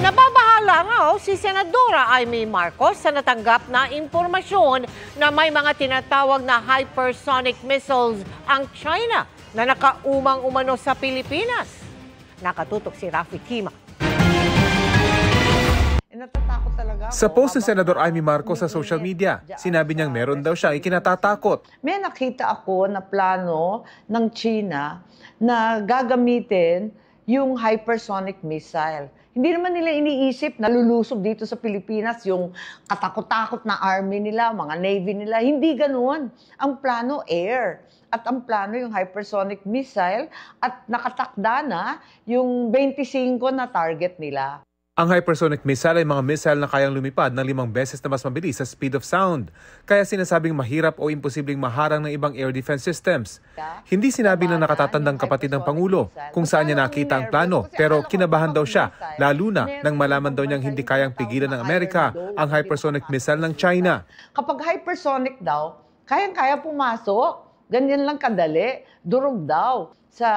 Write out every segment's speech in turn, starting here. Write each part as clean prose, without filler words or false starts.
Nababahala nga si Senadora Amy Marcos sa natanggap na impormasyon na may mga tinatawag na hypersonic missiles ang China na nakaumang umano sa Pilipinas. Nakatutok si Rafi Tima. Sa post ni Senador Amy Marcos sa social media, sinabi niyang meron daw siyang ikinatatakot. May nakita ako na plano ng China na gagamitin yung hypersonic missile. Hindi naman nila iniisip na lulusob dito sa Pilipinas yung katakot-takot na army nila, mga navy nila. Hindi ganoon. Ang plano, air. At ang plano yung hypersonic missile at nakatakda na yung 25 na target nila. Ang hypersonic missile ay mga missile na kayang lumipad ng 5 beses na mas mabilis sa speed of sound. Kaya sinasabing mahirap o imposibleng maharang ng ibang air defense systems. Hindi sinabi ng nakatatandang kapatid ng Pangulo kung saan niya nakita ang plano, pero kinabahan daw siya, lalo na nang malaman daw niyang hindi kayang pigilan ng Amerika ang hypersonic missile ng China. Kapag hypersonic daw, kayang-kaya pumasok. Ganyan lang kadali, durog daw. Sa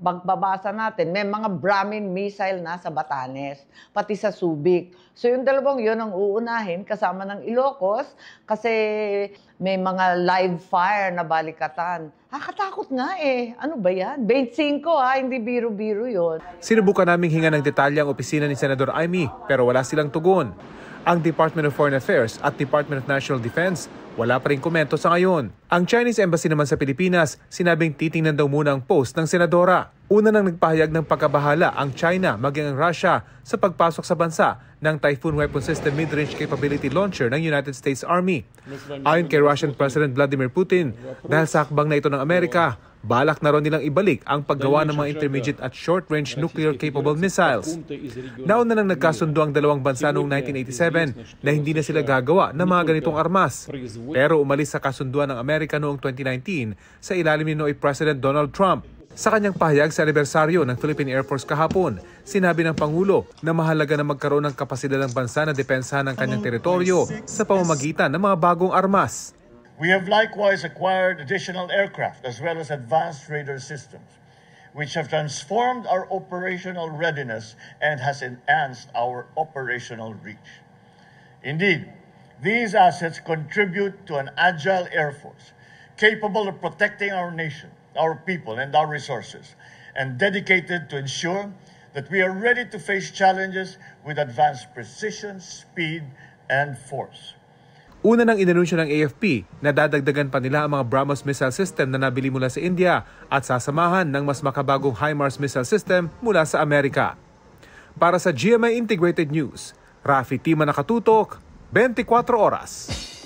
pagbabasa natin, may mga Brahmin missile na sa Batanes, pati sa Subic. So yung dalawang yun ang uunahin kasama ng Ilocos kasi may mga live fire na balikatan. Katakot nga Ano ba yan? 25 hindi biro-biro yun. Sinubukan naming hinga ng detalye ang opisina ni Senador Amy pero wala silang tugon. Ang Department of Foreign Affairs at Department of National Defense wala pa rin komento sa ngayon. Ang Chinese Embassy naman sa Pilipinas, sinabing titingnan daw muna ang post ng senadora. Una nang nagpahayag ng pagkabahala ang China maging ang Russia sa pagpasok sa bansa ng Typhoon Weapon System Mid-Range Capability Launcher ng United States Army. Ayon kay Russian President Vladimir Putin, dahil sa hakbang na ito ng Amerika, balak na rin nilang ibalik ang paggawa ng mga intermediate at short-range nuclear-capable missiles. Nauna nang nagkasundo ang dalawang bansa noong 1987 na hindi na sila gagawa ng mga ganitong armas. Pero umalis sa kasunduan ng Amerika noong 2019 sa ilalim ni Noy President Donald Trump. Sa kanyang pahayag sa anibersaryo ng Philippine Air Force kahapon, sinabi ng Pangulo na mahalaga na magkaroon ng kapasidad ng bansa na depensahan ng kanyang teritoryo sa pamamagitan ng mga bagong armas. We have likewise acquired additional aircraft as well as advanced radar systems, which have transformed our operational readiness and has enhanced our operational reach. Indeed, these assets contribute to an agile Air Force, capable of protecting our nation, our people, and our resources, and dedicated to ensure that we are ready to face challenges with advanced precision, speed, and force. Una nang inanunsyo ng AFP na dadagdagan pa nila ang mga BrahMos missile system na nabili mula sa India at sasamahan ng mas makabagong HIMARS missile system mula sa Amerika. Para sa GMA Integrated News, Rafi Tima, nakatutok, 24 oras.